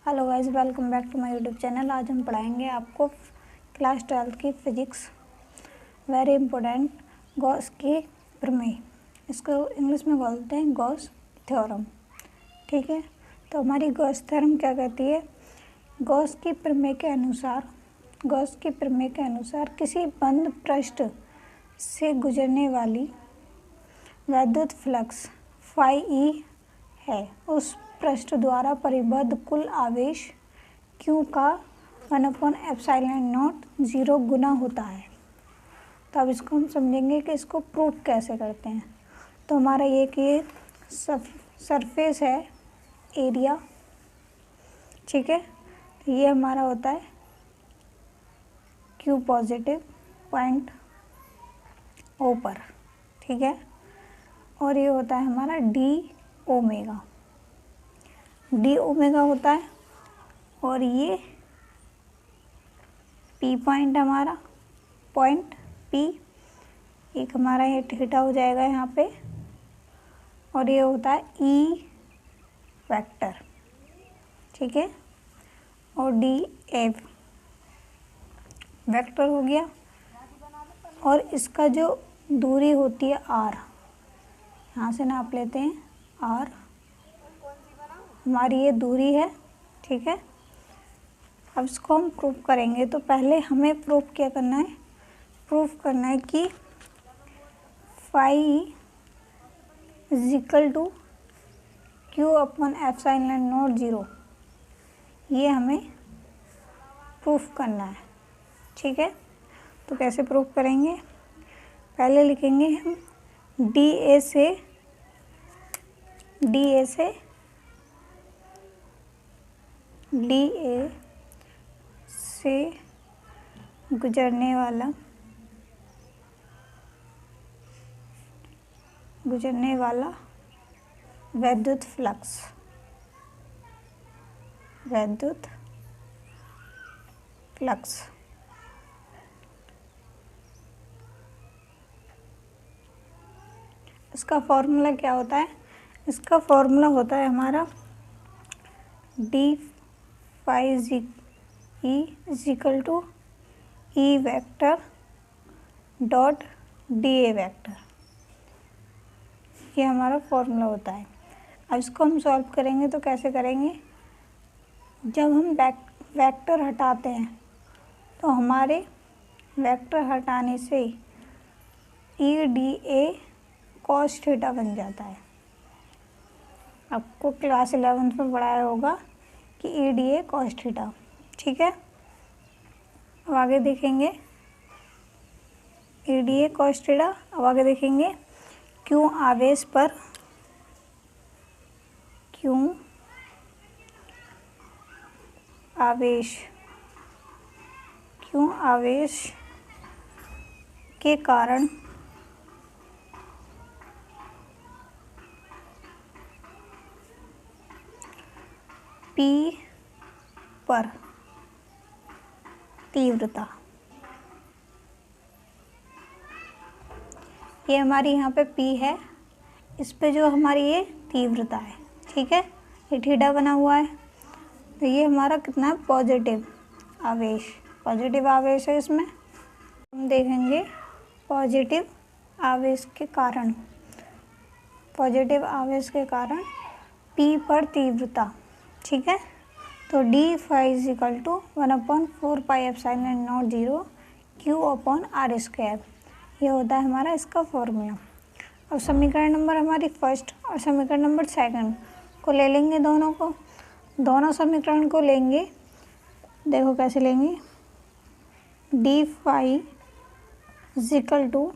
Hello guys, welcome back to my YouTube channel. आज हम पढ़ाएंगे आपको क्लास 12 की फिजिक्स वेरी इंपॉर्टेंट गॉस की प्रमेय। इसको इंग्लिश में बोलते हैं गॉस थ्योरम। ठीक है, तो हमारी गॉस थ्योरम क्या कहती है? गॉस की प्रमेय के अनुसार किसी बंद पृष्ठ से गुजरने वाली वैद्युत फ्लक्स फाई ई है। उस पृष्ठ द्वारा परिबद्ध कुल आवेश Q का 1/ε0 0 गुना होता है। तो अब इसको हम समझेंगे कि इसको प्रूफ कैसे करते हैं। तो हमारा ये सरफेस है एरिया, ठीक है। ये हमारा होता है Q पॉजिटिव पॉइंट O पर, ठीक है। और ये होता है हमारा डी ओमेगा होता है। और ये P पॉइंट हमारा पॉइंट P, एक हमारा ये थीटा हो जाएगा यहाँ पे। और ये होता है E वेक्टर, ठीक है। और डी एफ वेक्टर हो गया। और इसका जो दूरी होती है R, यहाँ से नाप लेते हैं R, हमारी ये दूरी है, ठीक है। अब इसको हम प्रूफ करेंगे। तो पहले हमें प्रूफ क्या करना है? प्रूफ करना है कि phi is equal to Q/ε0 0, ये हमें प्रूफ करना है, ठीक है। तो कैसे प्रूफ करेंगे? पहले लिखेंगे हम डी ए से गुजरने वाला वैद्युत फ्लक्स इसका फॉर्मूला क्या होता है? इसका फॉर्मूला होता है हमारा D phi is equal to E vector dot D A vector, ये हमारा फॉर्मूला होता है। अब इसको हम सॉल्व करेंगे। तो कैसे करेंगे? जब हम वेक्टर हटाते हैं तो हमारे वेक्टर हटाने से E D A cos theta बन जाता है। आपको क्लास 11th में पढ़ाया होगा कि E D A cos theta, ठीक है। अब आगे देखेंगे E D A cos theta. अब आगे देखेंगे क्यों आवेश के कारण P पर तीव्रता, ये हमारी यहाँ पे P है, इस पे जो हमारी ये तीव्रता है, ठीक है। ये थीटा बना हुआ है। तो ये हमारा कितना है? पॉजिटिव आवेश है। इसमें हम देखेंगे पॉजिटिव आवेश के कारण P पर तीव्रता, ठीक है। तो D phi is equal to 1/4πε0 0 Q/r², ये होता है हमारा इसका फॉर्मूला। अब समीकरण नंबर हमारी फर्स्ट और समीकरण नंबर सेकंड को ले लेंगे। दोनों समीकरण को लेंगे। देखो कैसे लेंगे? D phi is equal to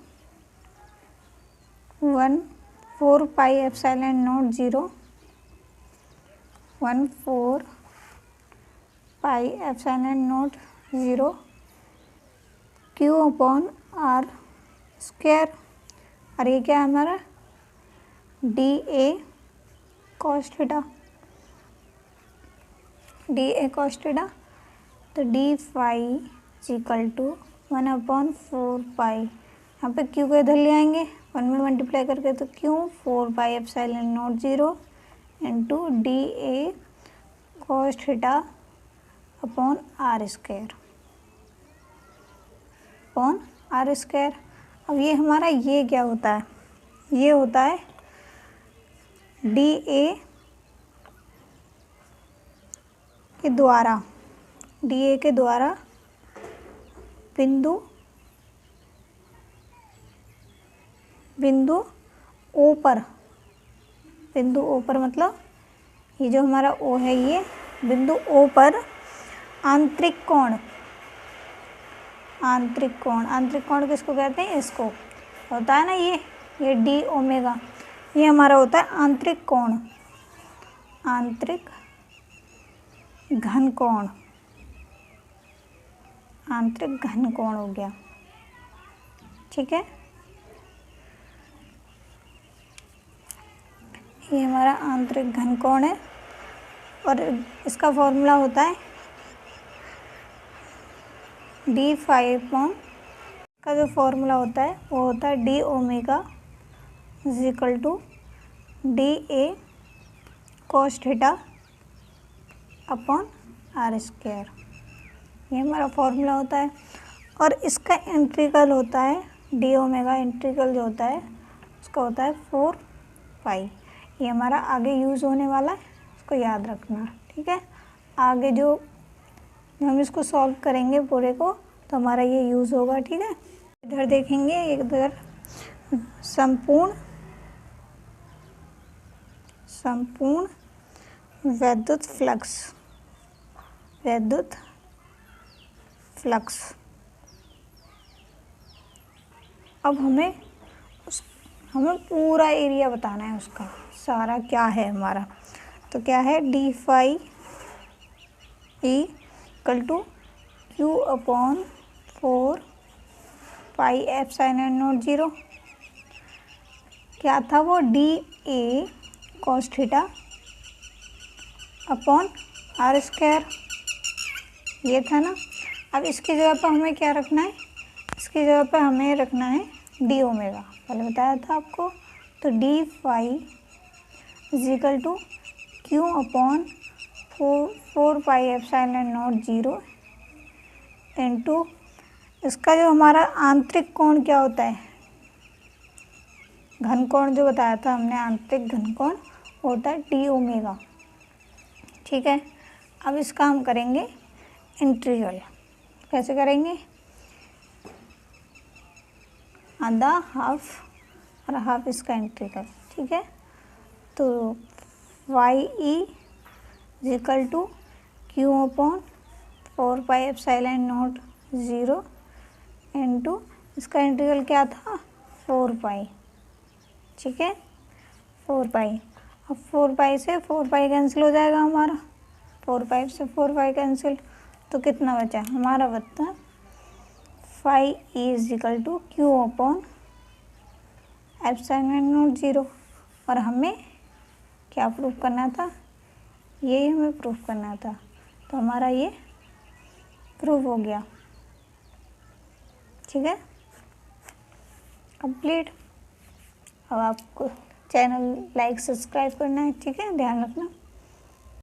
1/4πε0 0 Q/r²। और ये क्या है हमारा? D A cos theta. तो D phi is equal to 1/4π, यहाँ पे Q को इधर ले आएंगे 1 में मल्टीप्लाई करके, तो Q 4πε0 0 into D A cos theta upon R square upon R square. अब ये हमारा ये क्या होता है, ये होता है डी ए के द्वारा बिंदु ओ पर मतलब ये जो हमारा ओ है, ये बिंदु ओ पर आंतरिक कोण किसको कहते हैं, इसको होता है ना ये डी ओमेगा, ये हमारा होता है आंतरिक घन कोण हो गया। ठीक है, ये हमारा आंतरिक घन कोण है और इसका फॉर्मूला होता है डी फाइव का जो फॉर्मूला होता है वो होता है D omega is equal to D A cos theta upon R square, ये हमारा फॉर्मूला होता है। और इसका इंटीग्रल होता है डी ओमेगा, इंटीग्रल जो होता है उसका होता है 4 पाई। ये हमारा आगे यूज़ होने वाला है, इसको याद रखना। ठीक है, आगे जो हम इसको सॉल्व करेंगे पूरे को तो हमारा ये यूज़ होगा। ठीक है, इधर देखेंगे, इधर संपूर्ण वैद्युत फ्लक्स। अब हमें पूरा एरिया बताना है, उसका सारा क्या है हमारा। तो क्या है, D phi equal to Q upon 4 pi epsilon naught 0। क्या था वो, D A cos theta upon R square, ये था ना। अब इसकी जगह पर हमें क्या रखना है, इसकी जगह पर हमें रखना है डी ओमेगा, पहले बताया था आपको। तो D phi is equal to Q upon 4 pi epsilon naught 0 into इसका जो हमारा आंतरिक कोण क्या होता है, घन कोण जो बताया था हमने, आंतरिक घन कोण होता है डी ओमेगा। ठीक है, अब इसका हम करेंगे इंटीग्रल। कैसे करेंगे, आधा हाफ और हाफ इसका इंटीग्रल। ठीक है, तो Y E equal to Q upon 4 pi epsilon naught 0 into इसका इंटीग्रल क्या था, 4 पाई। ठीक है, 4 पाई। अब 4 पाई से 4 पाई कैंसिल हो जाएगा हमारा, 4 पाई से 4 पाई कैंसिल, तो कितना बचा हमारा, बचा phi is equal to Q upon epsilon naught 0। और हमें क्या प्रूफ करना था, यही हमें प्रूफ करना था, तो हमारा ये प्रूफ हो गया। ठीक है, कंप्लीट। अब आपको चैनल लाइक सब्सक्राइब करना है। ठीक है, ध्यान रखना।